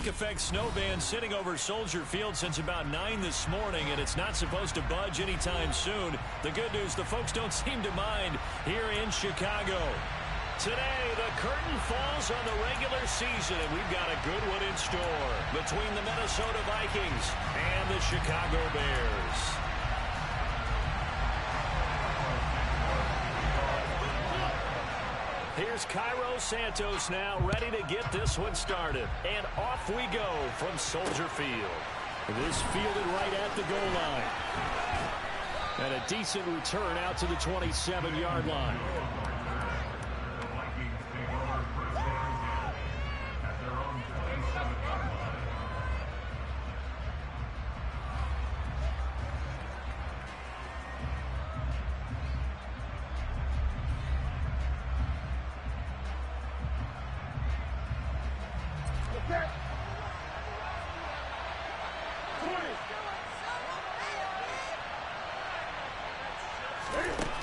lake-effect snow band sitting over Soldier Field since about 9 this morning, and it's not supposed to budge anytime soon. The good news, the folks don't seem to mind here in Chicago. Today, the curtain falls on the regular season, and we've got a good one in store between the Minnesota Vikings and the Chicago Bears. Here's Cairo Santos now, ready to get this one started. And off we go from Soldier Field. This fielded right at the goal line. And a decent return out to the 27-yard line.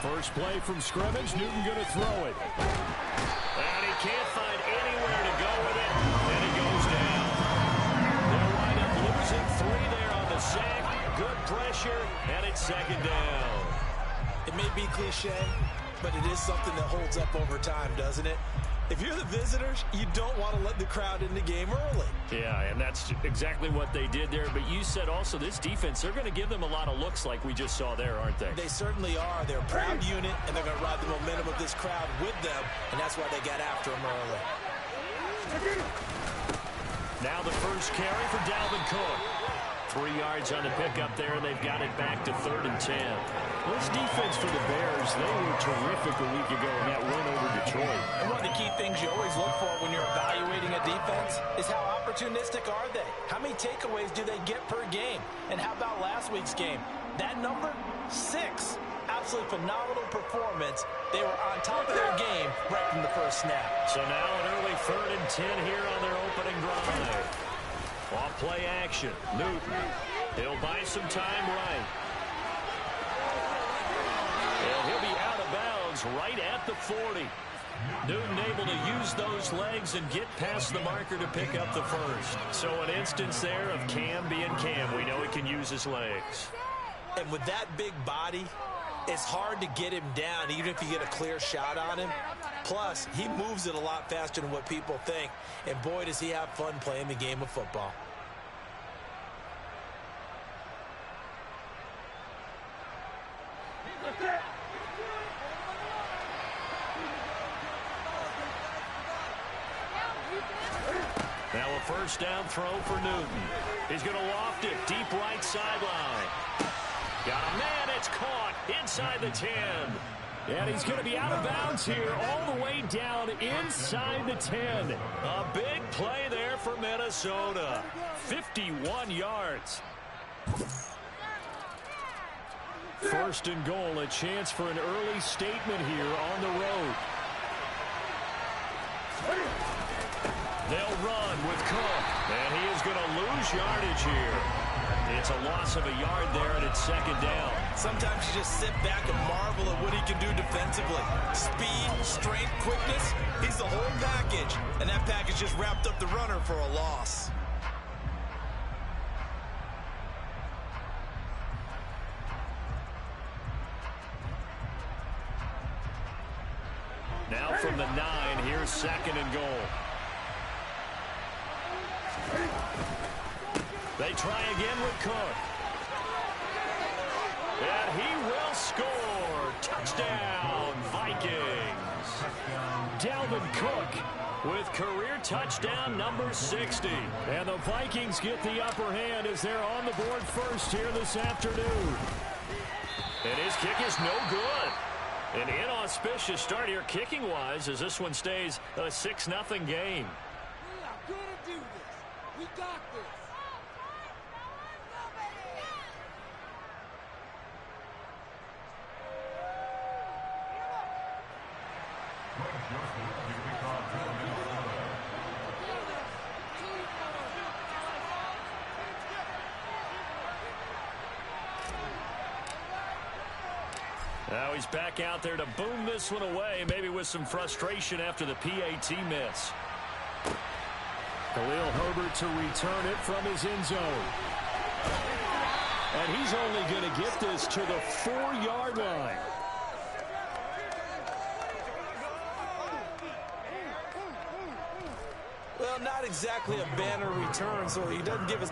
First play from scrimmage, Newton going to throw it. And he can't find anywhere to go with it, and he goes down. They'll wind up losing 3 there on the sack. Good pressure, and it's second down. It may be cliche, but it is something that holds up over time, doesn't it? If you're the visitors, you don't want to let the crowd in the game early. Yeah, and that's exactly what they did there. But you said also this defense, they're going to give them a lot of looks like we just saw there, aren't they? They certainly are. They're a proud unit, and they're going to ride the momentum of this crowd with them, and that's why they got after them early. Now the first carry for Dalvin Cook. 3 yards on the pickup there, and they've got it back to 3rd and 10. Well, this defense for the Bears, they were terrific a week ago in that win over Detroit. And one of the key things you always look for when you're evaluating a defense is how opportunistic are they? How many takeaways do they get per game? And how about last week's game? That number? 6. Absolutely phenomenal performance. They were on top of their game right from the first snap. So now an early 3rd and 10 here on their opening drive. Off play action. Newton. He'll buy some time right. And he'll be out of bounds right at the 40. Newton able to use those legs and get past the marker to pick up the first. So an instance there of Cam being Cam. We know he can use his legs. And with that big body, it's hard to get him down even if you get a clear shot on him. Plus, he moves it a lot faster than what people think. And boy, does he have fun playing the game of football. Now a first down throw for Newton. He's going to loft it deep right sideline. Got a man, it's caught inside the 10. And he's going to be out of bounds here all the way down inside the 10. A big play there for Minnesota. 51 yards. First and goal, a chance for an early statement here on the road. They'll run with Cook, and he is going to lose yardage here. It's a loss of a yard there, and it's second down. Sometimes you just sit back and marvel at what he can do defensively. Speed, strength, quickness, he's the whole package. And that package just wrapped up the runner for a loss. Now from the 9, here's second and goal. They try again with Cook. And he will score. Touchdown, Vikings. Dalvin Cook with career touchdown number 60. And the Vikings get the upper hand as they're on the board first here this afternoon. And his kick is no good. An inauspicious start here kicking-wise as this one stays a 6-0 game. We are going to do this. We got this. Now he's back out there to boom this one away, maybe with some frustration after the PAT miss. Khalil Herbert to return it from his end zone. And he's only going to get this to the 4-yard line. Well, not exactly a banner return, so he doesn't give us...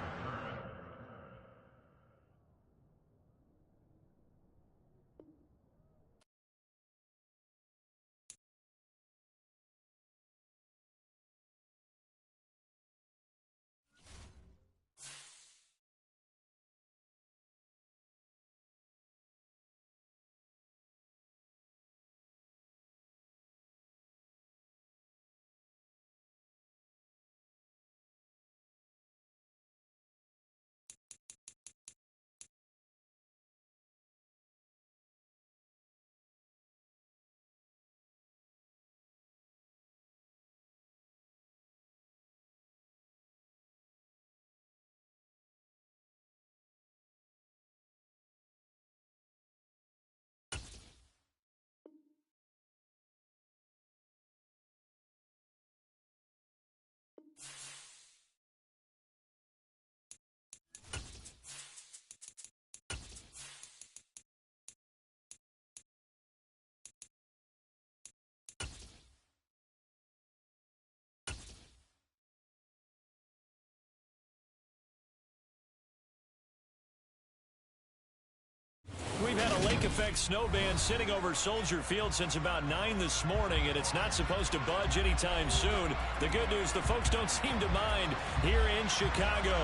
We've had a lake effect snow band sitting over Soldier Field since about 9 this morning, and it's not supposed to budge anytime soon. The good news, the folks don't seem to mind here in Chicago.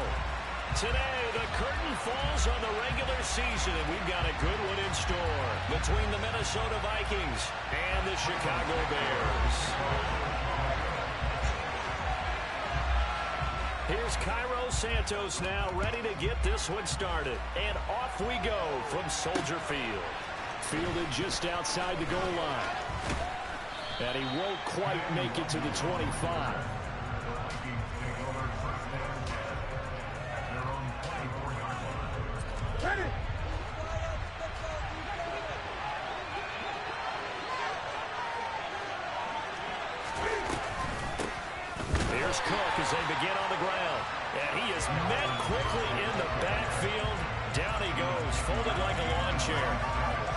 Today, the curtain falls on the regular season, and we've got a good one in store between the Minnesota Vikings and the Chicago Bears. Here's Cairo Santos now ready to get this one started. And off we go from Soldier Field. Fielded just outside the goal line. And he won't quite make it to the 25. Ready. Here's Cook as they begin on the ground. And he is met quickly in the backfield. Down he goes, folded like a lawn chair.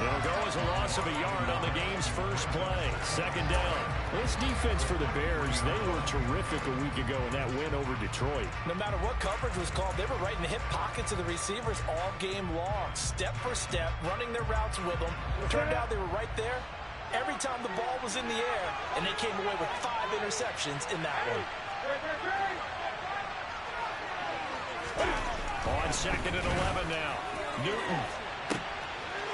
It'll go as a loss of a yard on the game's first play. Second down. This defense for the Bears, they were terrific a week ago in that win over Detroit. No matter what coverage was called, they were right in the hip pockets of the receivers all game long. Step for step, running their routes with them. Turned out they were right there every time the ball was in the air, and they came away with 5 interceptions in that one. On second and 11 now. Newton.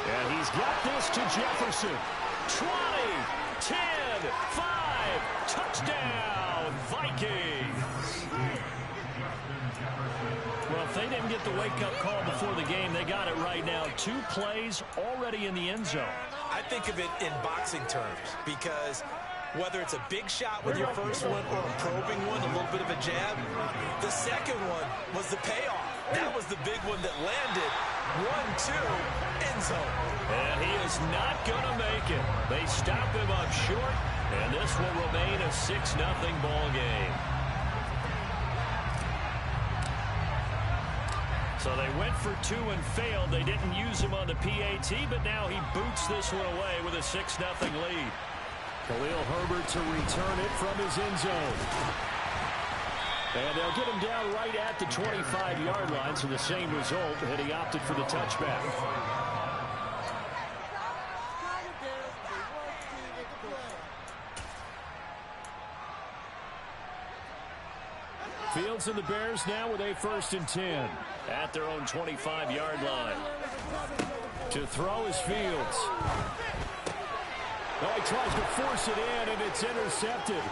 And he's got this to Jefferson. 20, 10, 5, touchdown, Vikings. Well, if they didn't get the wake-up call before the game, they got it right now. 2 plays already in the end zone. I think of it in boxing terms because whether it's a big shot with your first one or a probing one, a little bit of a jab, the second one was the payoff. That was the big one that landed. 1-2, end zone. And he is not going to make it. They stop him up short, and this will remain a 6-0 ball game. So they went for 2 and failed. They didn't use him on the PAT, but now he boots this one away with a 6-0 lead. Khalil Herbert to return it from his end zone. And they'll get him down right at the 25-yard line, so the same result, and he opted for the touchback. Fields and the Bears now with a 1st and 10 at their own 25-yard line. To throw is Fields. Oh, he tries to force it in, and it's intercepted.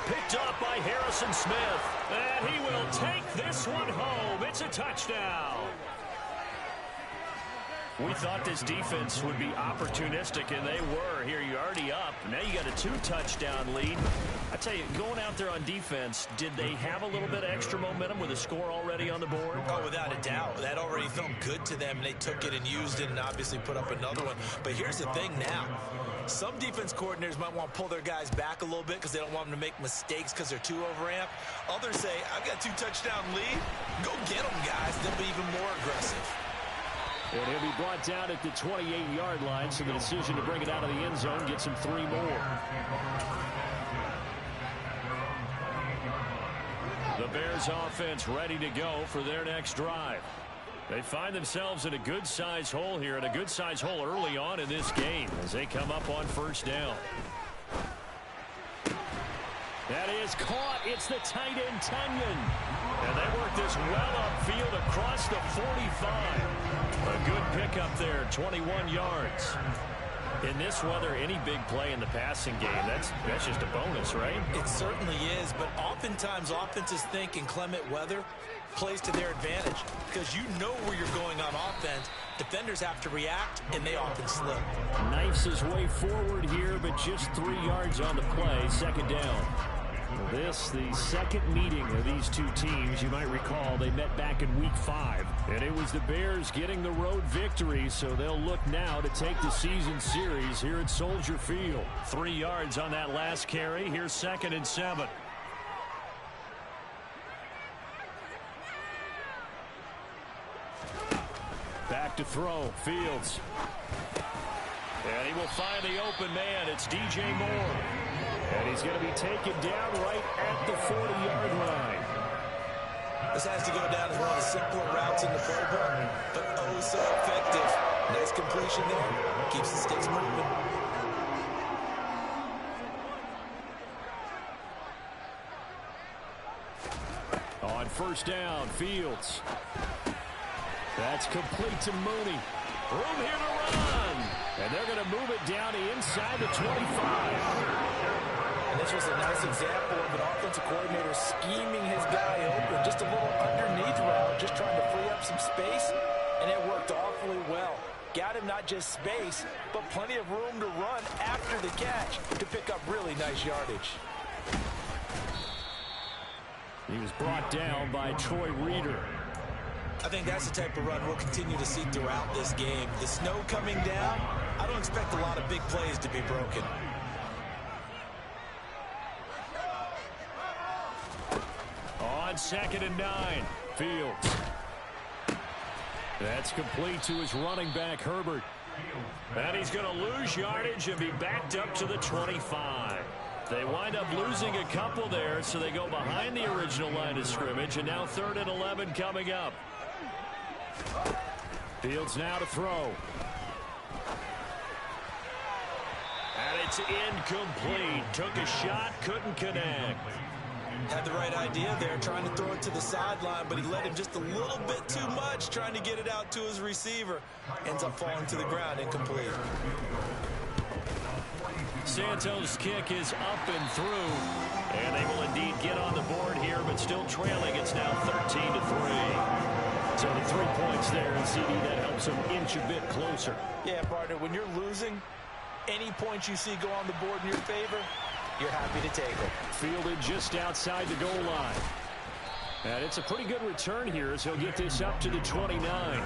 Picked up by Harrison Smith. And he will take this one home. It's a touchdown. We thought this defense would be opportunistic, and they were. Here, you're already up. Now you got a 2-touchdown lead. I tell you, going out there on defense, did they have a little bit of extra momentum with a score already on the board? Oh, without a doubt. That already felt good to them. They took it and used it and obviously put up another one. But here's the thing now. Some defense coordinators might want to pull their guys back a little bit because they don't want them to make mistakes because they're too overamped. Others say, I've got a 2-touchdown lead. Go get them, guys. They'll be even more aggressive. And he'll be brought down at the 28-yard line, so the decision to bring it out of the end zone gets him 3 more. The Bears offense ready to go for their next drive. They find themselves in a good-sized hole here, and a good-sized hole early on in this game as they come up on first down. That is caught. It's the tight end, Tunyon. And they work this well upfield across the 45. A good pickup there, 21 yards. In this weather, any big play in the passing game, that's just a bonus, right? It certainly is, but oftentimes offenses think in clement weather plays to their advantage because you know where you're going on offense. Defenders have to react, and they often slip. Knifes his way forward here, but just 3 yards on the play, second down. This, the second meeting of these two teams. You might recall they met back in week 5. And it was the Bears getting the road victory, so they'll look now to take the season series here at Soldier Field. 3 yards on that last carry. Here's 2nd and 7. Back to throw. Fields. And he will find the open man. It's DJ Moore. And he's going to be taken down right at the 40-yard line. This has to go down as one of the simpler routes in the playbook, but oh so effective. Nice completion there. Keeps the sticks moving. On first down, Fields. That's complete to Mooney. Room here to run. And they're going to move it down to inside the 25. And this was a nice example of an offensive coordinator scheming his guy open. Just a little underneath route, just trying to free up some space. And it worked awfully well. Got him not just space, but plenty of room to run after the catch to pick up really nice yardage. He was brought down by Troy Reeder. I think that's the type of run we'll continue to see throughout this game. The snow coming down, I don't expect a lot of big plays to be broken. On 2nd and 9, Fields. That's complete to his running back, Herbert. And he's going to lose yardage and be backed up to the 25. They wind up losing a couple there, so they go behind the original line of scrimmage, and now 3rd and 11 coming up. Fields now to throw. And it's incomplete. Took a shot, couldn't connect. Had the right idea there, trying to throw it to the sideline, but he let him just a little bit too much, trying to get it out to his receiver. Ends up falling to the ground, incomplete. Santos' kick is up and through. And they will indeed get on the board here, but still trailing. It's now 13-3. So the 3 points there, and CD, that helps them inch a bit closer. Yeah, partner, when you're losing, any points you see go on the board in your favor, you're happy to take them. Fielded just outside the goal line. And it's a pretty good return here as he'll get this up to the 29.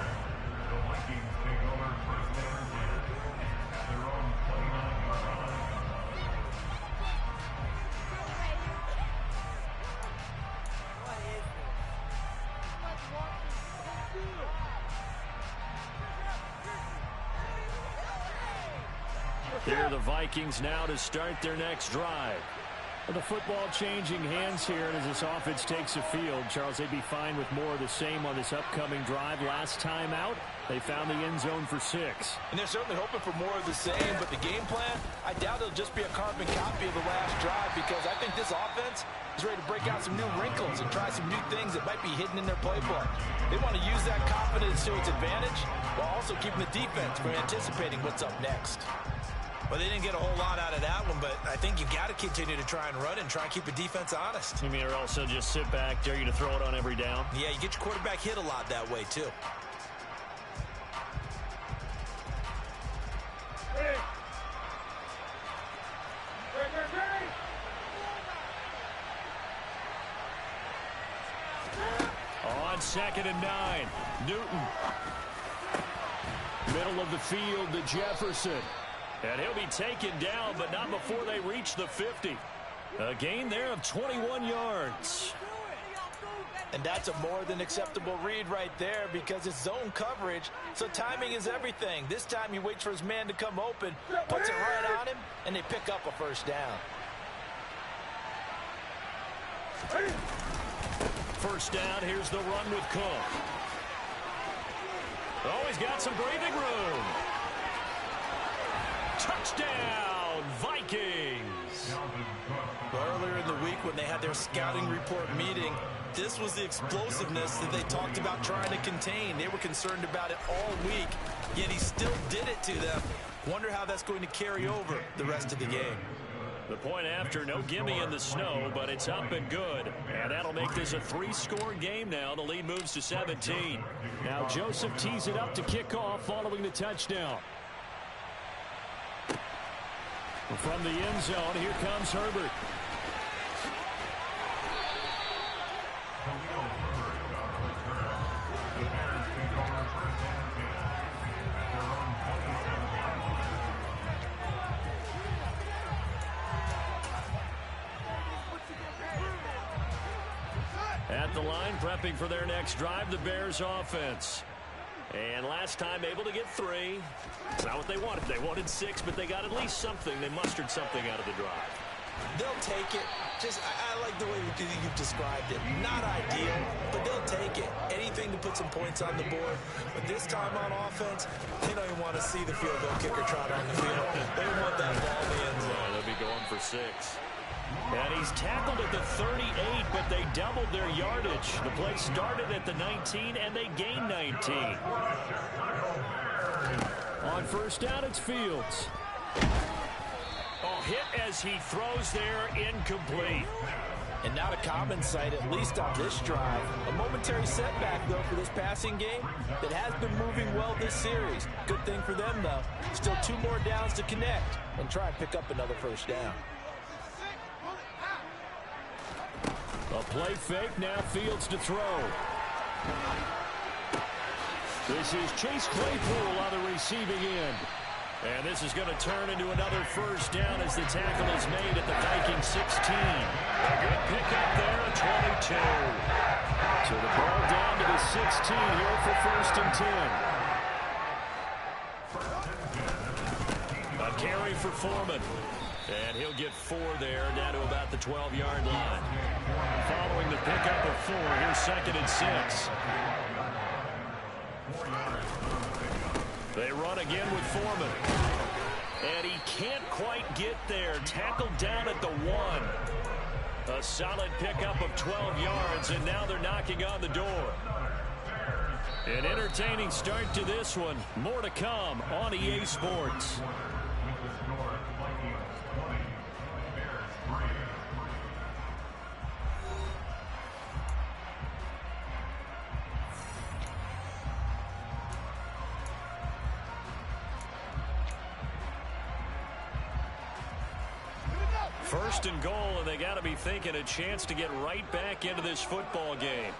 Here are the Vikings now to start their next drive. With the football changing hands here, and as this offense takes the field, Charles, they'd be fine with more of the same on this upcoming drive. Last time out, they found the end zone for 6. And they're certainly hoping for more of the same, but the game plan, I doubt it'll just be a carbon copy of the last drive, because I think this offense is ready to break out some new wrinkles and try some new things that might be hidden in their playbook. They want to use that confidence to its advantage while also keeping the defense from anticipating what's up next. Well, they didn't get a whole lot out of that one, but I think you've got to continue to try and run and try and keep the defense honest. You mean, or also just sit back, dare you to throw it on every down? Yeah, you get your quarterback hit a lot that way, too. On 2nd and 9, Newton. Middle of the field to Jefferson. And he'll be taken down, but not before they reach the 50. A gain there of 21 yards. And that's a more than acceptable read right there because it's zone coverage, so timing is everything. This time he waits for his man to come open, puts it right on him, and they pick up a first down. First down, here's the run with Cook. Oh, he's got some breathing room. Touchdown, Vikings. Earlier in the week when they had their scouting report meeting, this was the explosiveness that they talked about trying to contain. They were concerned about it all week, yet he still did it to them. Wonder how that's going to carry over the rest of the game. The point after, no gimme in the snow, but it's up and good. And that'll make this a 3-score game now. The lead moves to 17. Now Joseph tees it up to kick off following the touchdown. From the end zone, here comes Herbert. At the line, prepping for their next drive, the Bears offense. And last time able to get 3. It's not what they wanted. They wanted 6, but they got at least something. They mustered something out of the drive. They'll take it. I like the way you've described it. Not ideal, but they'll take it. Anything to put some points on the board. But this time on offense, they don't even want to see the field goal kicker trot on the field. They want that ball in the end zone. They'll be going for 6. And he's tackled at the 38, but they doubled their yardage. The play started at the 19, and they gained 19. On first down, it's Fields. Oh, hit as he throws there, incomplete. And not a common sight, at least on this drive. A momentary setback, though, for this passing game that has been moving well this series. Good thing for them, though. Still 2 more downs to connect and try and pick up another first down. A play fake, now Fields to throw. This is Chase Claypool on the receiving end. And this is going to turn into another first down as the tackle is made at the Vikings 16. A good pickup there at 22. So the ball down to the 16 here for first and 10. A carry for Foreman. And he'll get 4 there, down to about the 12-yard line. Following the pickup of 4, here's second and 6. They run again with Foreman. And he can't quite get there. Tackled down at the 1. A solid pickup of 12 yards, and now they're knocking on the door. An entertaining start to this one. More to come on EA Sports. First and goal, and they got to be thinking a chance to get right back into this football game.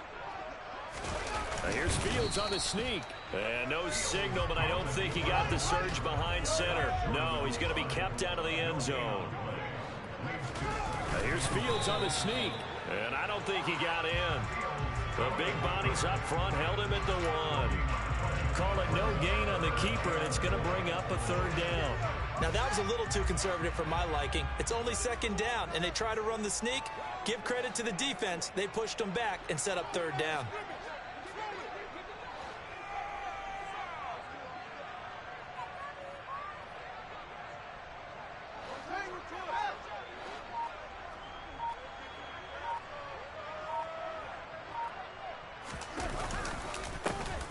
Now here's Fields on the sneak. And no signal, but I don't think he got the surge behind center. No, he's going to be kept out of the end zone. Now here's Fields on the sneak. And I don't think he got in. The big bodies up front held him at the 1. Call it no gain on the keeper, and it's going to bring up a third down. Now, that was a little too conservative for my liking. It's only second down, and they try to run the sneak. Give credit to the defense. They pushed them back and set up third down.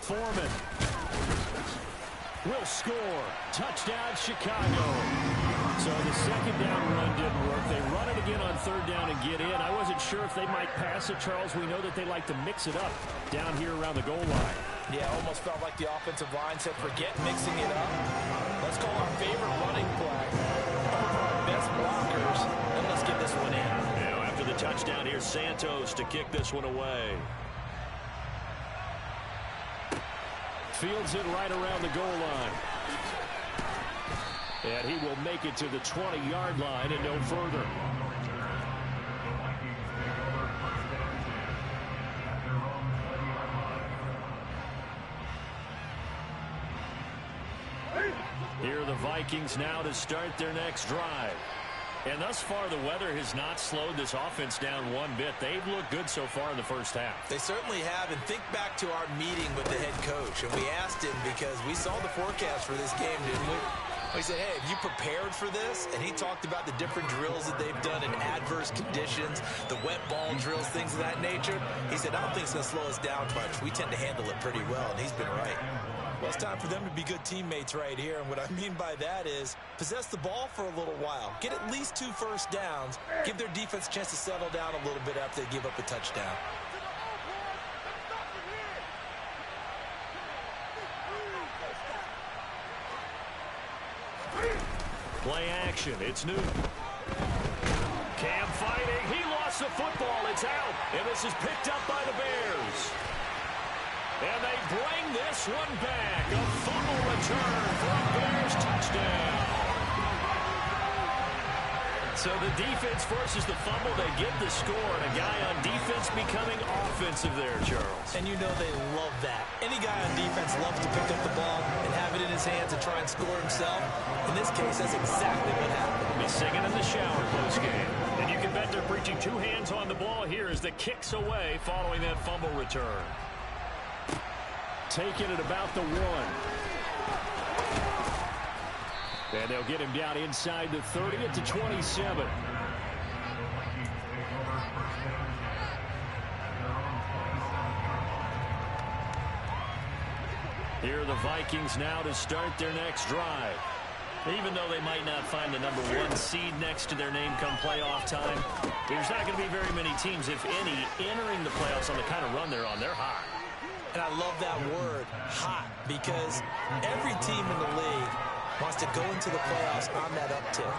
Foreman will score. Touchdown, Chicago. So the second down run didn't work. They run it again on third down and get in. I wasn't sure if they might pass it, Charles. We know that they like to mix it up down here around the goal line. Yeah, almost felt like the offensive line said, forget mixing it up. Let's call our favorite running play. Our best blockers, and let's get this one in. Now, after the touchdown, here's Santos to kick this one away. Fields it right around the goal line. And he will make it to the 20-yard line and no further. Here are the Vikings now to start their next drive. And thus far, the weather has not slowed this offense down one bit. They've looked good so far in the first half. They certainly have. And think back to our meeting with the head coach. And we asked him because we saw the forecast for this game, didn't we? We said, hey, have you prepared for this? And he talked about the different drills that they've done in adverse conditions, the wet ball drills, things of that nature. He said, I don't think it's going to slow us down much. We tend to handle it pretty well, and he's been right. Well, it's time for them to be good teammates right here. And what I mean by that is possess the ball for a little while. Get at least 2 first downs. Give their defense a chance to settle down a little bit after they give up a touchdown. Play action. It's Newton. Cam fighting. He lost the football. It's out. And this is picked up by the Bears. And they bring this one back. A fumble return for a Bears touchdown. So the defense forces the fumble. They get the score. And a guy on defense becoming offensive there, Charles. And you know they love that. Any guy on defense loves to pick up the ball and have it in his hands and try and score himself. In this case, that's exactly what happened. He's singing in the shower post-game. And you can bet they're preaching 2 hands on the ball here as the kick's away following that fumble return. Taking it about the 1. And they'll get him down inside the 30 at the 27. Here are the Vikings now to start their next drive. Even though they might not find the number 1 seed next to their name come playoff time, there's not going to be very many teams, if any, entering the playoffs on the kind of run they're on. They're hot. And I love that word, hot, because every team in the league wants to go into the playoffs on that uptick.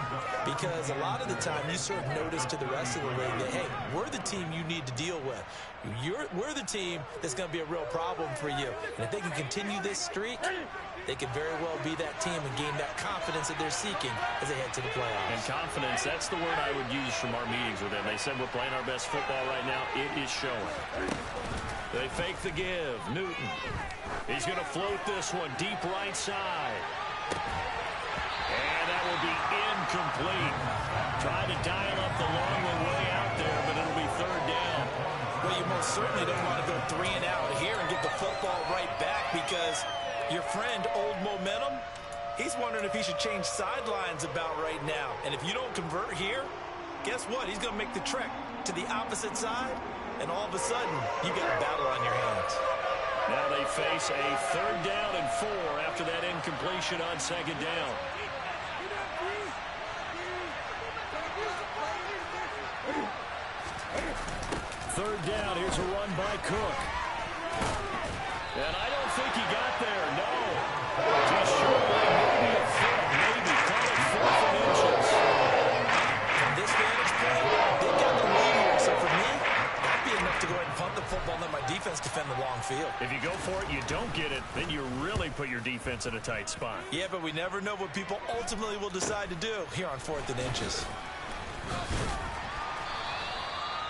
Because a lot of the time you serve notice to the rest of the league that, hey, we're the team you need to deal with. We're the team that's going to be a real problem for you. And if they can continue this streak, they could very well be that team and gain that confidence that they're seeking as they head to the playoffs. And confidence, that's the word I would use from our meetings with them. They said we're playing our best football right now. It is showing. They fake the give. Newton. He's going to float this one deep right side. And that will be incomplete. Trying to dial up the long one way out there, but it'll be 3rd down. Well, you most certainly don't want to go 3 and out here and get the football right back because your friend, Old Momentum, he's wondering if he should change sidelines about right now. And if you don't convert here, guess what? He's going to make the trek to the opposite side. And all of a sudden, you got a battle on your hands. Now they face a 3rd down and 4 after that incompletion on 2nd down. 3rd down. Here's a run by Cook. And I don't think he got there. No. Just short by maybe a foot. Maybe. Call it 4th and inches. From this vantage point, they got the lead here. So for me, that'd be enough to go ahead and punt the football and let my defense defend the long field. If you go for it, you don't get it, then you really put your defense in a tight spot. Yeah, but we never know what people ultimately will decide to do here on 4th and inches.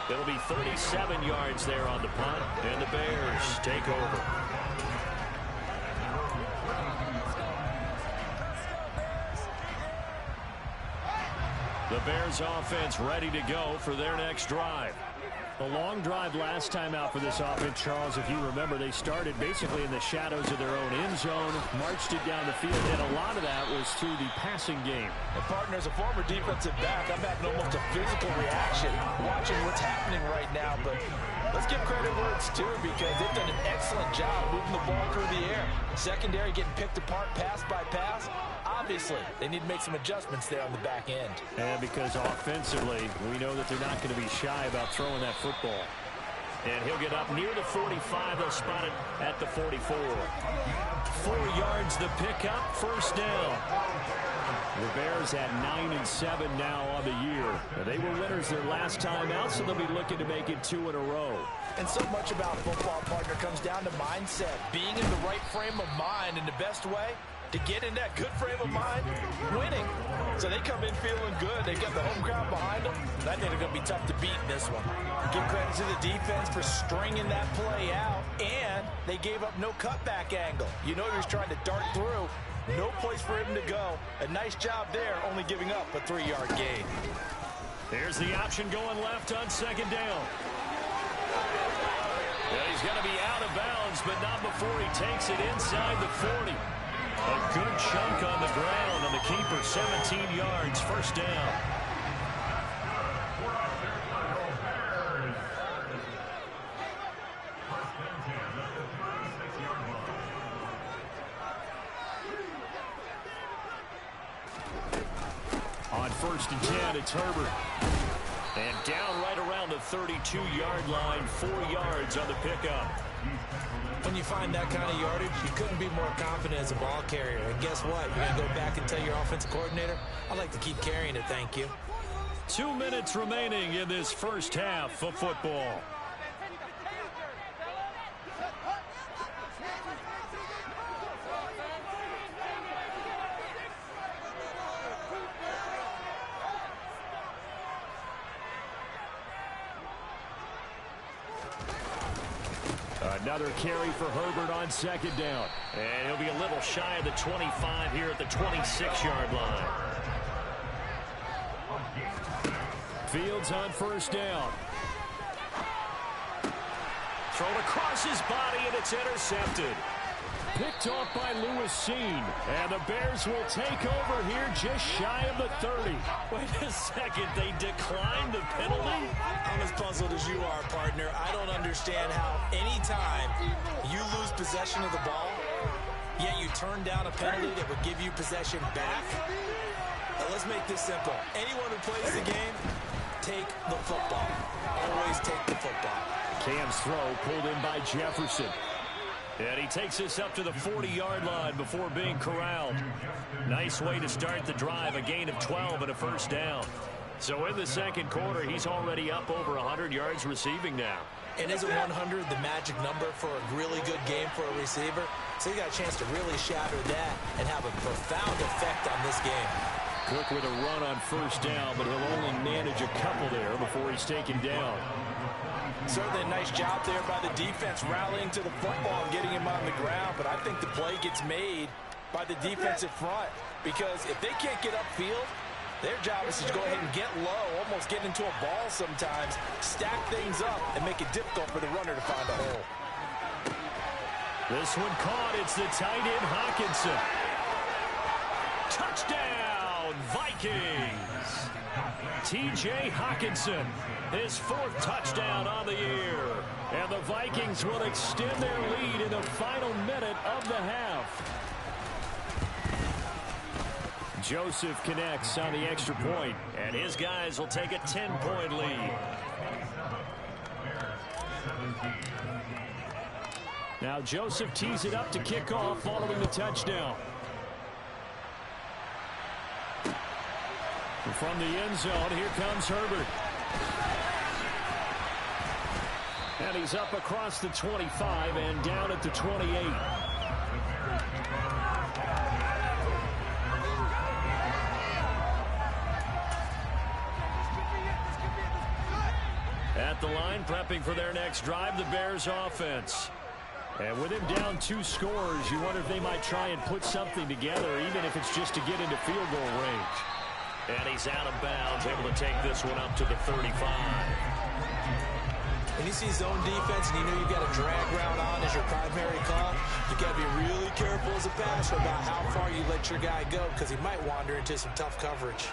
It'll be 37 yards there on the punt, and the Bears take over. The Bears offense ready to go for their next drive. A long drive last time out for this offense, Charles. If you remember, they started basically in the shadows of their own end zone, marched it down the field, and a lot of that was through the passing game. And partner, as a former defensive back, I'm having almost a physical reaction watching what's happening right now. But let's give credit where it's due because they've done an excellent job moving the ball through the air. Secondary getting picked apart pass by pass. Obviously, they need to make some adjustments there on the back end. And because offensively, we know that they're not going to be shy about throwing that football. And he'll get up near the 45. They'll spot it at the 44. 4 yards the pickup, 1st down. The Bears at 9-7 now on the year. They were winners their last time out, so they'll be looking to make it 2 in a row. And so much about football, partner, comes down to mindset. Being in the right frame of mind, and the best way to get in that good frame of mind, winning. So they come in feeling good. They got the home crowd behind them. I think they're going to be tough to beat in this one. Give credit to the defense for stringing that play out, and they gave up no cutback angle. You know he was trying to dart through. No place for him to go. A nice job there, only giving up a 3-yard gain. Here's the option going left on second down. And he's going to be out of bounds, but not before he takes it inside the 40. A good chunk on the ground, and the keeper 17 yards, first down. On first and 10, it's Herbert. And down right around the 32-yard line, 4 yards on the pickup. When you find that kind of yardage, you couldn't be more confident as a ball carrier. And guess what? You're going to go back and tell your offensive coordinator, I'd like to keep carrying it, thank you. 2 minutes remaining in this first half of football. Another carry for Herbert on second down. And he'll be a little shy of the 25 here at the 26-yard line. Fields on first down. Thrown across his body, and it's intercepted. Picked off by Lewis Seen. And the Bears will take over here just shy of the 30. Wait a second, they declined the penalty? I'm as puzzled as you are, partner. I don't understand how anytime you lose possession of the ball, yet you turn down a penalty that would give you possession back. Now, let's make this simple. Anyone who plays the game, take the football. Always take the football. Cam's throw pulled in by Jefferson. And he takes us up to the 40-yard line before being corralled. Nice way to start the drive, a gain of 12 and a first down. So in the second quarter, he's already up over 100 yards receiving now. And isn't 100 the magic number for a really good game for a receiver? So you got a chance to really shatter that and have a profound effect on this game. Cook with a run on first down, but he'll only manage a couple there before he's taken down. Certainly a nice job there by the defense rallying to the football and getting him on the ground. But I think the play gets made by the defensive front, because if they can't get upfield, their job is to go ahead and get low, almost get into a ball sometimes, stack things up, and make it difficult for the runner to find a hole. This one caught. It's the tight end, Hockenson. Touchdown, Vikings! T.J. Hockenson, his 4th touchdown on the year. And the Vikings will extend their lead in the final minute of the half. Joseph connects on the extra point, and his guys will take a 10-point lead. Now Joseph tees it up to kick off following the touchdown. From the end zone, here comes Herbert. And he's up across the 25 and down at the 28. At the line, prepping for their next drive, the Bears offense. And with him down 2 scores, you wonder if they might try and put something together, even if it's just to get into field goal range. And he's out of bounds, able to take this one up to the 35. When you see zone defense and you know you've got a drag route on as your primary call, you got to be really careful as a passer about how far you let your guy go, because he might wander into some tough coverage.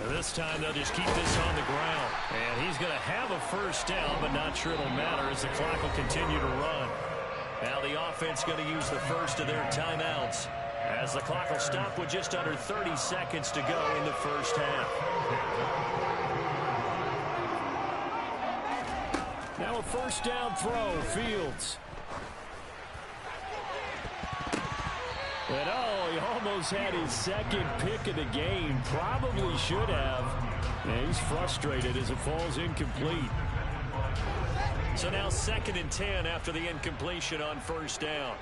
And this time they'll just keep this on the ground. And he's going to have a first down, but not sure it'll matter as the clock will continue to run. Now the offense going to use the first of their timeouts, as the clock will stop with just under 30 seconds to go in the first half. Now a first down throw, Fields. And oh, he almost had his second pick of the game. Probably should have. And he's frustrated as it falls incomplete. So now 2nd and 10 after the incompletion on first down.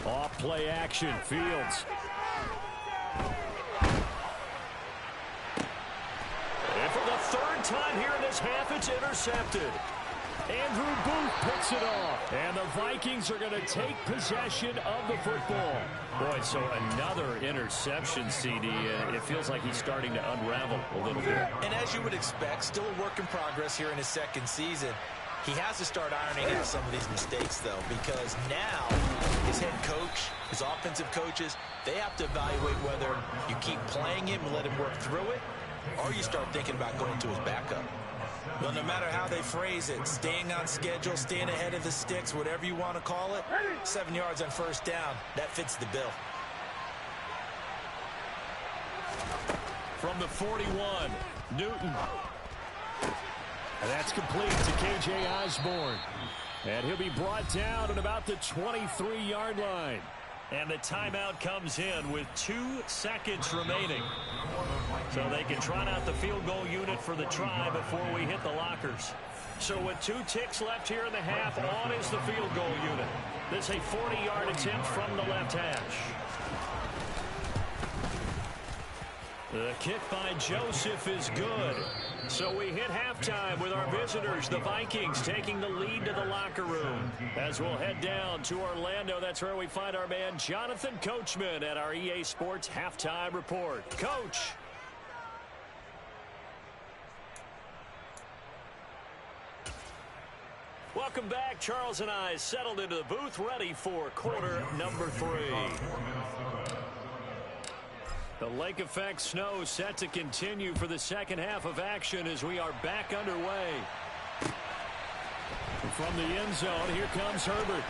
Off play action, Fields. And for the 3rd time here in this half, it's intercepted. Andrew Booth picks it off. And the Vikings are going to take possession of the football. Boy, so another interception, CD. It feels like he's starting to unravel a little bit. And as you would expect, still a work in progress here in his 2nd season. He has to start ironing out some of these mistakes, though, because now his head coach, his offensive coaches, they have to evaluate whether you keep playing him and let him work through it, or you start thinking about going to his backup. Well, no matter how they phrase it, staying on schedule, staying ahead of the sticks, whatever you want to call it, 7 yards on first down, that fits the bill. From the 41, Newton. And that's complete to K.J. Osborne. And he'll be brought down at about the 23-yard line. And the timeout comes in with 2 seconds remaining. So they can trot out the field goal unit for the try before we hit the lockers. So with 2 ticks left here in the half, on is the field goal unit. This is a 40-yard attempt from the left hash. The kick by Joseph is good. So we hit halftime with our visitors, the Vikings, taking the lead to the locker room. As we'll head down to Orlando, that's where we find our man Jonathan Coachman at our EA Sports Halftime Report. Coach. Welcome back. Charles and I settled into the booth, ready for quarter number 3. The lake effect snow set to continue for the second half of action as we are back underway. From the end zone, here comes Herbert.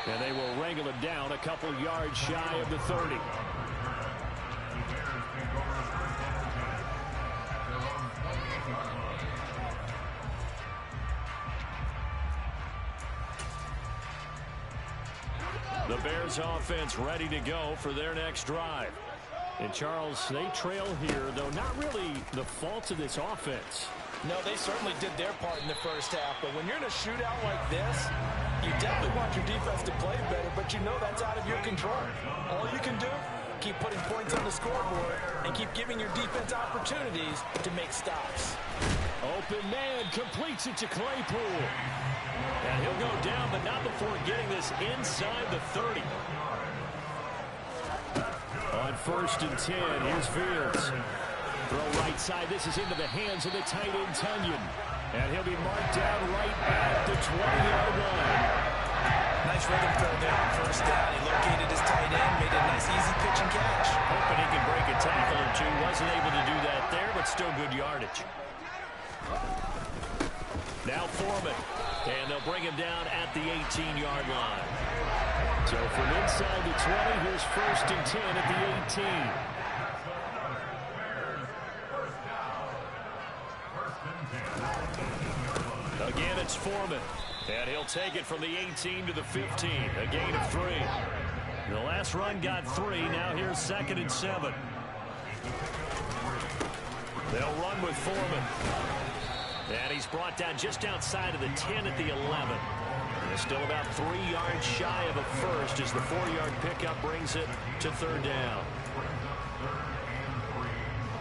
And they will wrangle him down a couple yards shy of the 30. The Bears offense ready to go for their next drive. And Charles, they trail here, though not really the fault of this offense. No, they certainly did their part in the first half. But when you're in a shootout like this, you definitely want your defense to play better, but you know that's out of your control. All you can do, keep putting points on the scoreboard and keep giving your defense opportunities to make stops. Open man completes it to Claypool. And he'll go down, but not before getting this inside the 30. On 1st and 10, here's Fields. Throw right side. This is into the hands of the tight end, Tunyon. And he'll be marked down right at the 20-yard line. Nice rhythm throw there on first down. He located his tight end, made a nice easy pitch and catch. Hoping he can break a tackle or two. Wasn't able to do that there, but still good yardage. Now Foreman. And they'll bring him down at the 18-yard line. So from inside the 20, here's 1st and 10 at the 18. Again, it's Foreman. And he'll take it from the 18 to the 15. A gain of 3. The last run got 3. Now here's 2nd and 7. They'll run with Foreman. And he's brought down just outside of the 10 at the 11. And still about 3 yards shy of a first as the 4-yard pickup brings it to 3rd down.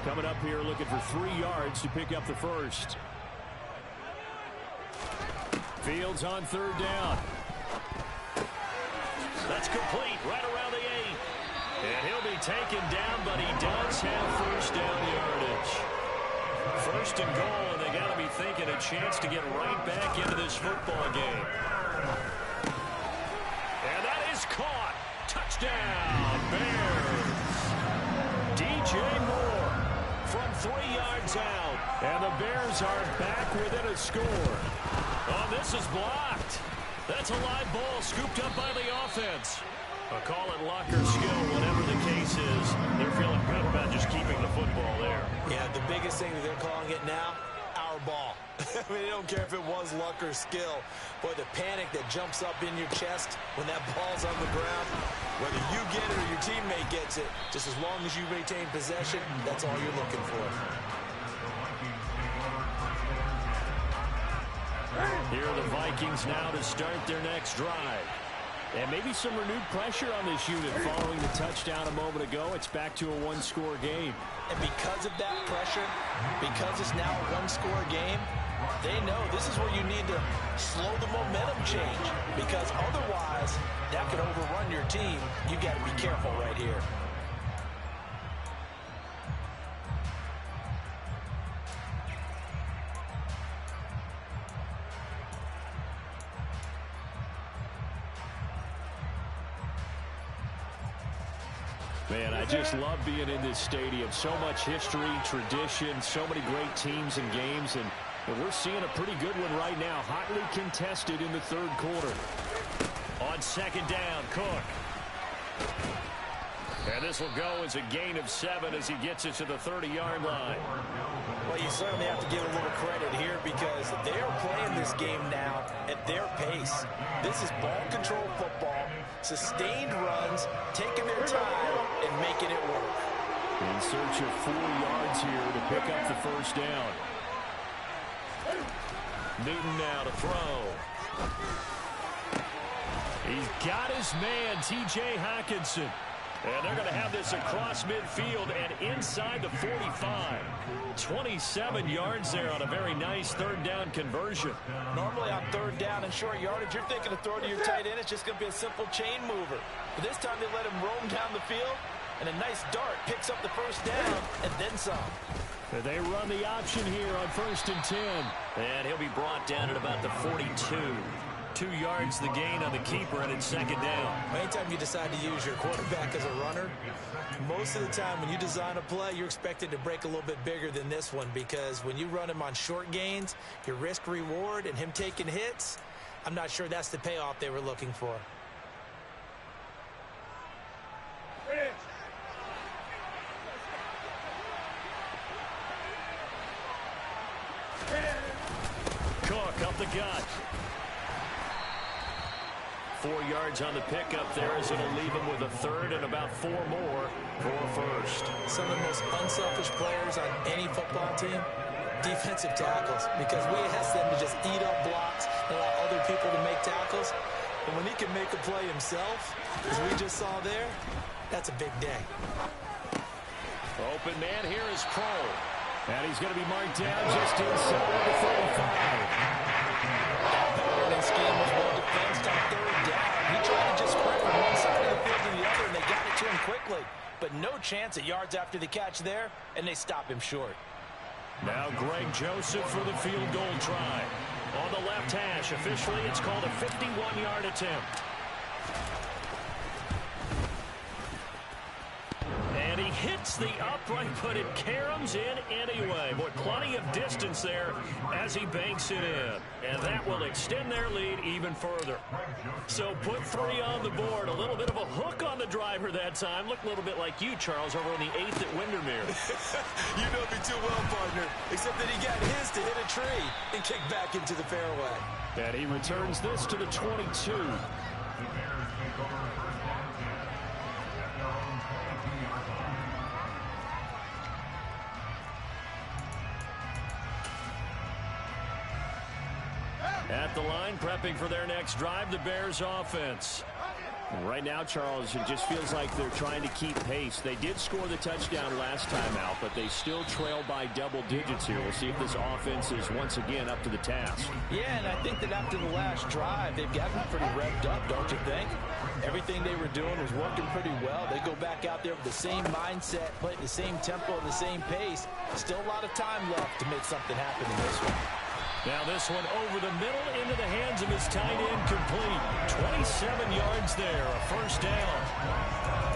Coming up here looking for 3 yards to pick up the first. Fields on 3rd down. That's complete right around the 8. And he'll be taken down, but he does have first down yardage. 1st and goal, and they got to be thinking a chance to get right back into this football game. And that is caught. Touchdown, Bears. DJ Moore from 3 yards out. And the Bears are back within a score. Oh, this is blocked. That's a live ball scooped up by the offense. Call it luck or skill, whatever the case is. They're feeling good about just keeping the football there. Yeah, the biggest thing that they're calling it now, power ball. I mean, I don't care if it was luck or skill. Boy, the panic that jumps up in your chest when that ball's on the ground, whether you get it or your teammate gets it, just as long as you retain possession, that's all you're looking for. Here are the Vikings now to start their next drive. And maybe some renewed pressure on this unit following the touchdown a moment ago. It's back to a one-score game. And because of that pressure, because it's now a one-score game, they know this is where you need to slow the momentum change. Because otherwise, that could overrun your team. You got to be careful right here. Man, I just love being in this stadium. So much history, tradition, so many great teams and games, and we're seeing a pretty good one right now. Hotly contested in the third quarter. On second down, Cook. And this will go as a gain of 7 as he gets it to the 30-yard line. Well, you certainly have to give a little credit here because they're playing this game now at their pace. This is ball control football, sustained runs, taking their time, and making it work. In search of 4 yards here to pick up the first down. Newton now to throw. He's got his man, T.J. Hockenson. And they're going to have this across midfield and inside the 45. 27 yards there on a very nice third down conversion. Normally on third down and short yardage, you're thinking of throwing to your tight end. It's just going to be a simple chain mover. But this time they let him roam down the field, and a nice dart picks up the first down and then some. They run the option here on 1st and 10. And he'll be brought down at about the 42. 2 yards the gain on the keeper, and it's second down. Anytime you decide to use your quarterback as a runner, most of the time when you design a play, you're expected to break a little bit bigger than this one because when you run him on short gains, your risk-reward and him taking hits, I'm not sure that's the payoff they were looking for. Cook up the gut. 4 yards on the pickup there as it'll leave him with a third and about 4 more for first. Some of the most unselfish players on any football team, defensive tackles, because we ask them to just eat up blocks and allow other people to make tackles. But when he can make a play himself, as we just saw there, that's a big day. Open man here is Kroll. And he's going to be marked down just inside the 35. That scheme was well defensed on third down. He tried to just sprint from one side of the field to the other, and they got it to him quickly. But no chance at yards after the catch there, and they stop him short. Now Greg Joseph for the field goal try. On the left hash, officially it's called a 51-yard attempt. And he hits the upright, but it caroms in anyway. Boy, plenty of distance there as he banks it in. And that will extend their lead even further. So put 3 on the board. A little bit of a hook on the driver that time. Looked a little bit like you, Charles, over on the 8th at Windermere. You know me too well, partner. Except that he got his to hit a tree and kick back into the fairway. And he returns this to the 22. At the line, prepping for their next drive, the Bears offense. Right now, Charles, it just feels like they're trying to keep pace. They did score the touchdown last time out, but they still trail by double digits here. We'll see if this offense is once again up to the task. Yeah, and I think that after the last drive, they've gotten pretty revved up, don't you think? Everything they were doing was working pretty well. They go back out there with the same mindset, play at the same tempo, the same pace. Still a lot of time left to make something happen in this one. Now this one over the middle into the hands of his tight end, complete. 27 yards there, a first down.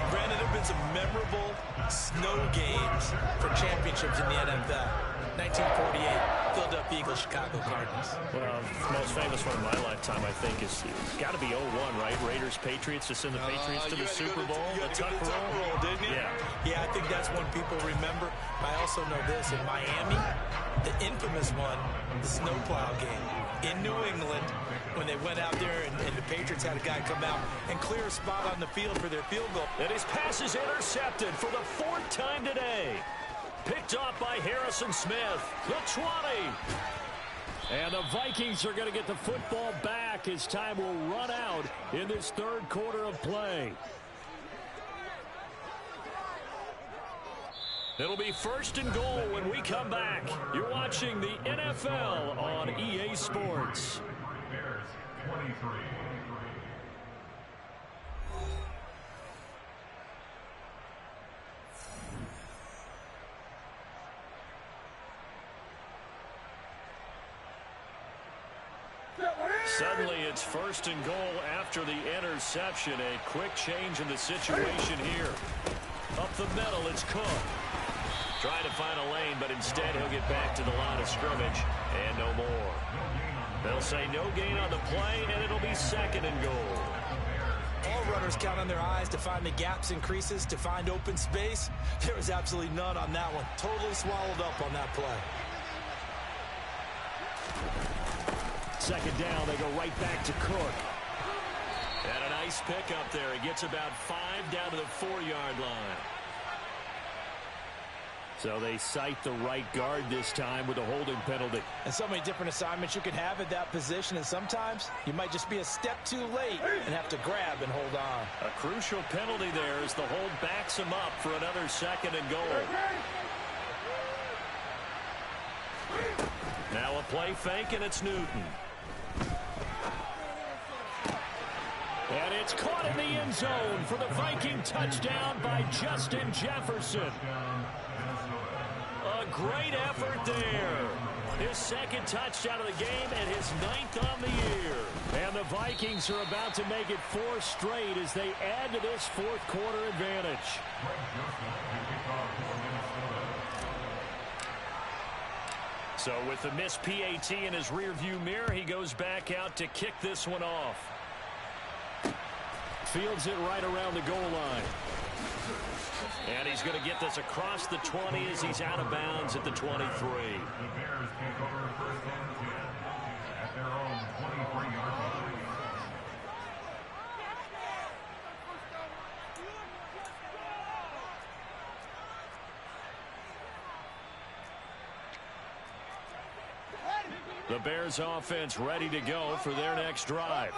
Granted, there have been some memorable snow games for championships in the NFL. 1948, Philadelphia Eagles, Chicago Cardinals. Well, the most famous one in my lifetime, I think, is got to be 01, right? Raiders, Patriots, to send the Patriots to the Super Bowl. The tuck roll, didn't you? Yeah. Yeah, I think that's one people remember. I also know this. In Miami, The infamous one, the snowplow game in New England, when they went out there and the Patriots had a guy come out and clear a spot on the field for their field goal. And his pass is intercepted for the 4th time today. Picked off by Harrison Smith, the 20. And the Vikings are going to get the football back as time will run out in this 3rd quarter of play. It'll be 1st and goal when we come back. You're watching the NFL on EA Sports. Suddenly it's 1st and goal after the interception. A quick change in the situation here. Up the middle, it's Cook. Trying to find a lane, but instead he'll get back to the line of scrimmage, and no more. They'll say no gain on the play, and it'll be 2nd and goal. All runners count on their eyes to find the gaps and creases, to find open space. There was absolutely none on that one. Totally swallowed up on that play. 2nd down, they go right back to Cook. And a nice pickup there. He gets about 5 down to the 4-yard line. So they cite the right guard this time with a holding penalty. And so many different assignments you can have at that position, and sometimes you might just be a step too late and have to grab and hold on. A crucial penalty there as the hold backs him up for another 2nd and goal. Now a play fake, and it's Newton. And it's caught in the end zone for the Viking touchdown by Justin Jefferson. A great effort there. His 2nd touchdown of the game and his 9th on the year. And the Vikings are about to make it 4 straight as they add to this 4th quarter advantage. So with the missed PAT in his rearview mirror, he goes back out to kick this one off. Fields it right around the goal line. And he's going to get this across the 20 as he's out of bounds at the 23. The Bears take over 1st and 10 at their own 23-yard line. The Bears offense ready to go for their next drive.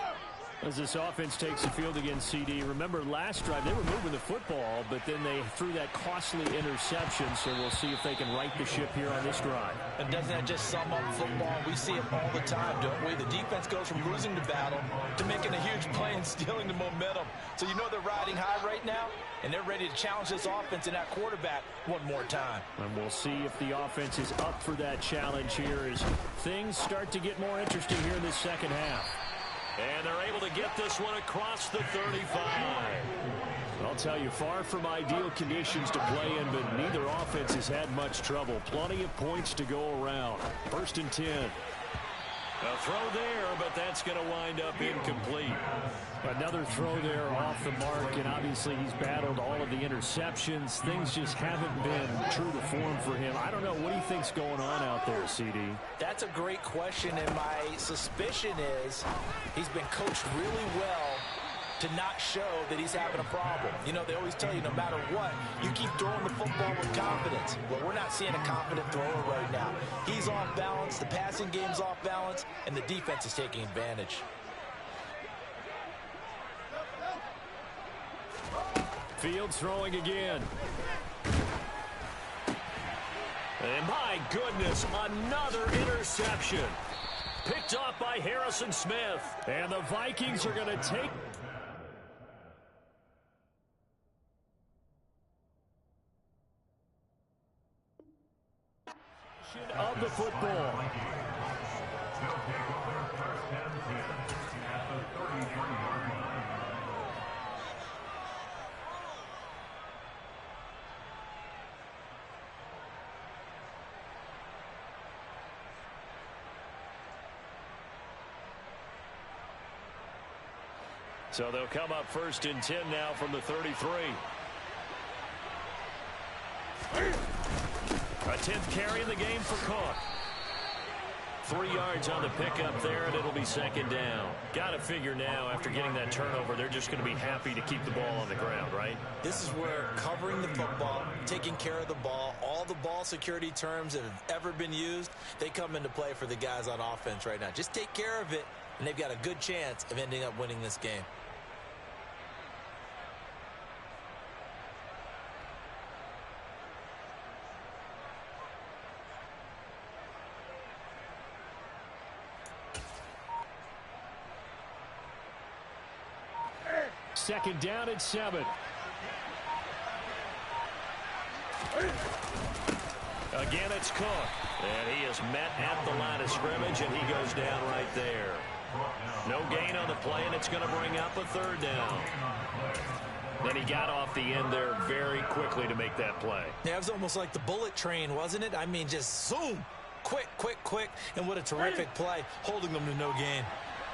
As this offense takes the field against CD, remember last drive they were moving the football, but then they threw that costly interception, so we'll see if they can right the ship here on this drive. And doesn't that just sum up football? We see it all the time, don't we? The defense goes from losing the battle to making a huge play and stealing the momentum. So you know they're riding high right now, and they're ready to challenge this offense and that quarterback one more time. And we'll see if the offense is up for that challenge here as things start to get more interesting here in the 2nd half. And they're able to get this one across the 35. I'll tell you, far from ideal conditions to play in, but neither offense has had much trouble. Plenty of points to go around. 1st and 10. A throw there, but that's going to wind up incomplete. Another throw there off the mark, and obviously he's battled all of the interceptions. Things just haven't been true to form for him. I don't know. What do you think's going on out there, CD? That's a great question, and my suspicion is he's been coached really well to not show that he's having a problem. You know, they always tell you no matter what, you keep throwing the football with confidence. Well, we're not seeing a confident thrower right now. He's off balance, the passing game's off balance, and the defense is taking advantage. Fields throwing again. And my goodness, another interception. Picked off by Harrison Smith. And the Vikings are going to take of the football. So they'll come up 1st and 10 now from the 33. A 10th carry in the game for Cook. 3 yards on the pickup there, and it'll be second down. Got to figure now, after getting that turnover, they're just going to be happy to keep the ball on the ground, right? This is where covering the football, taking care of the ball, all the ball security terms that have ever been used, they come into play for the guys on offense right now. Just take care of it, and they've got a good chance of ending up winning this game. Second down and 7. Again, it's Cook. And he is met at the line of scrimmage, and he goes down right there. No gain on the play, and it's going to bring up a third down. Then he got off the end there very quickly to make that play. Yeah, it was almost like the bullet train, wasn't it? I mean, just zoom. Quick, quick, quick. And what a terrific play, holding them to no gain.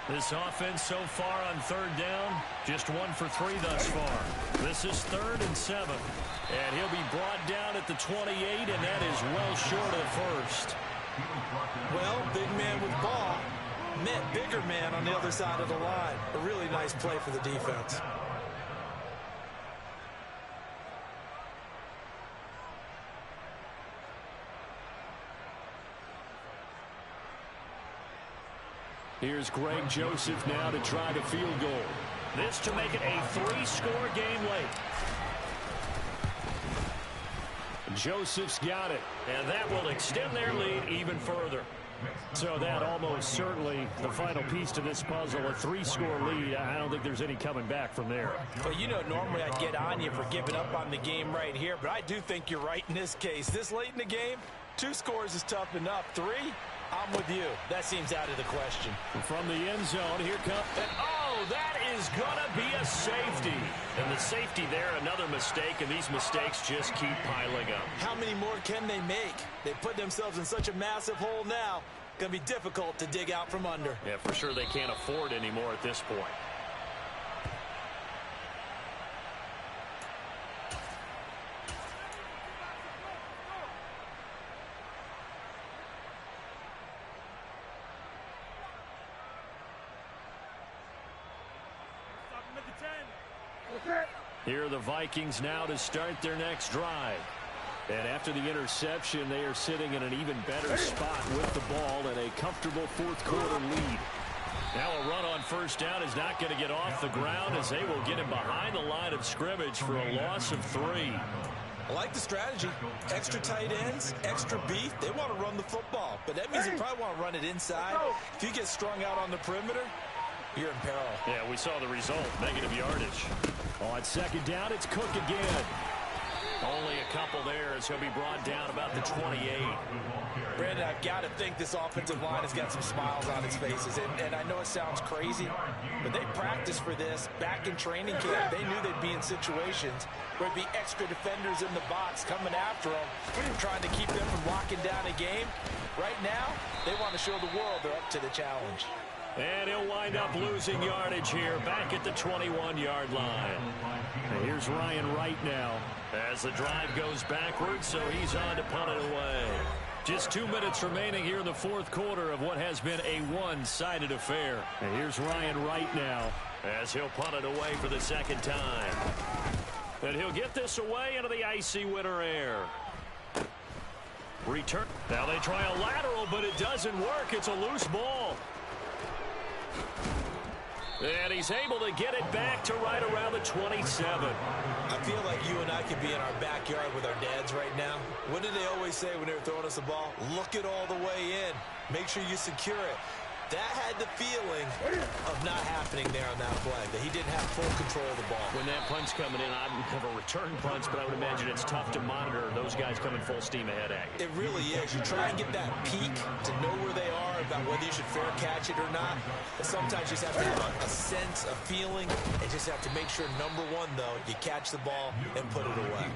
This offense so far on third down, just 1 for 3 thus far. This is 3rd and 7. And he'll be brought down at the 28, and that is well short of first. Well, big man with ball met bigger man on the other side of the line. A really nice play for the defense. Here's Greg Joseph now to try the field goal. This to make it a 3-score game late. Joseph's got it, and that will extend their lead even further. So that almost certainly the final piece to this puzzle, a 3-score lead. I don't think there's any coming back from there. Well, you know, normally I'd get on you for giving up on the game right here, but I do think you're right in this case. This late in the game, 2 scores is tough enough. 3, I'm with you. That seems out of the question. From the end zone, here comes, and oh, that is going to be a safety. And the safety there, another mistake, and these mistakes just keep piling up. How many more can they make? They put themselves in such a massive hole now. Going to be difficult to dig out from under. Yeah, for sure they can't afford anymore at this point. Here are the Vikings now to start their next drive. And after the interception, they are sitting in an even better spot with the ball and a comfortable 4th quarter lead. Now a run on first down is not going to get off the ground as they will get him behind the line of scrimmage for a loss of 3. I like the strategy. Extra tight ends, extra beef. They want to run the football, but that means they probably want to run it inside. If you get strung out on the perimeter, you're in peril. Yeah, we saw the result, negative yardage. On second down, it's Cook again. Only a couple there as he'll be brought down about the 28. Brandon, I've got to think this offensive line has got some smiles on its faces. And I know it sounds crazy, but they practiced for this back in training camp. They knew they'd be in situations where there'd be extra defenders in the box coming after them, trying to keep them from locking down a game. Right now, they want to show the world they're up to the challenge. And he'll wind up losing yardage here, back at the 21-yard line. And here's Ryan Wright now as the drive goes backwards, so he's on to punt it away. Just 2 minutes remaining here in the 4th quarter of what has been a one-sided affair. And here's Ryan Wright now as he'll punt it away for the 2nd time. And he'll get this away into the icy winter air. Return. Now they try a lateral, but it doesn't work. It's a loose ball. And he's able to get it back to right around the 27. I feel like you and I could be in our backyard with our dads right now. What did they always say when they were throwing us the ball? Look it all the way in. Make sure you secure it. That had the feeling of not happening there on that play, that he didn't have full control of the ball. When that punch coming in, I don't have a return punch, but I would imagine it's tough to monitor those guys coming full steam ahead at you. It really is. You try and get that peek to know where they are, about whether you should fair catch it or not. But sometimes you just have to have a sense, a feeling, and just have to make sure, number one, though, you catch the ball and put it away.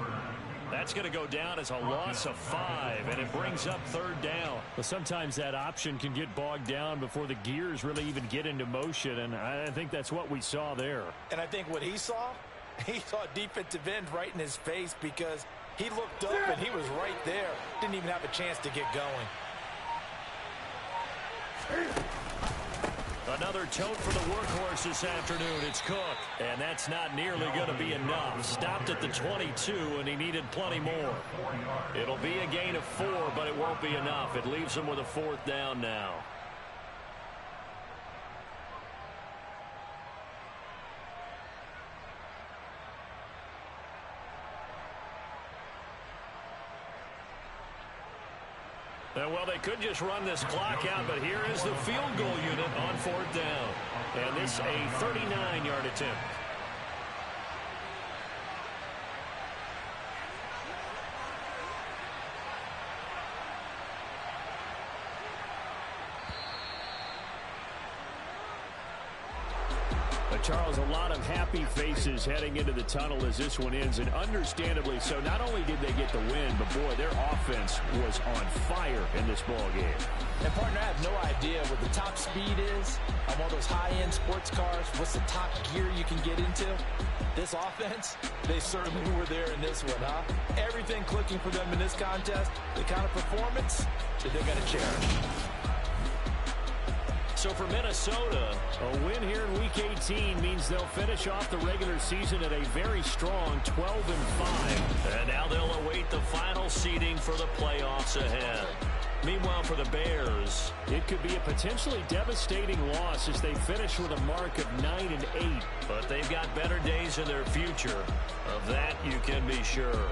That's going to go down as a loss of 5, and it brings up 3rd down. But sometimes that option can get bogged down before the gears really even get into motion, and I think that's what we saw there. And I think what he saw a defensive end right in his face, because he looked up and he was right there. Didn't even have a chance to get going. Another tote for the workhorse this afternoon. It's Cook. And that's not nearly going to be enough. Stopped at the 22, and he needed plenty more. It'll be a gain of 4, but it won't be enough. It leaves him with a 4th down now. Well, they could just run this clock out, but here is the field goal unit on 4th down. And this a 39-yard attempt. Charles, a lot of happy faces heading into the tunnel as this one ends, and understandably so. Not only did they get the win, but boy, their offense was on fire in this ball game. And partner, I have no idea what the top speed is on one of those high-end sports cars. What's the top gear you can get into? This offense, they certainly were there in this one, huh? Everything clicking for them in this contest, the kind of performance that they're going to cherish. So for Minnesota, a win here in Week 18 means they'll finish off the regular season at a very strong 12-5. And now they'll await the final seeding for the playoffs ahead. Meanwhile, for the Bears, it could be a potentially devastating loss as they finish with a mark of 9-8. But they've got better days in their future. Of that, you can be sure.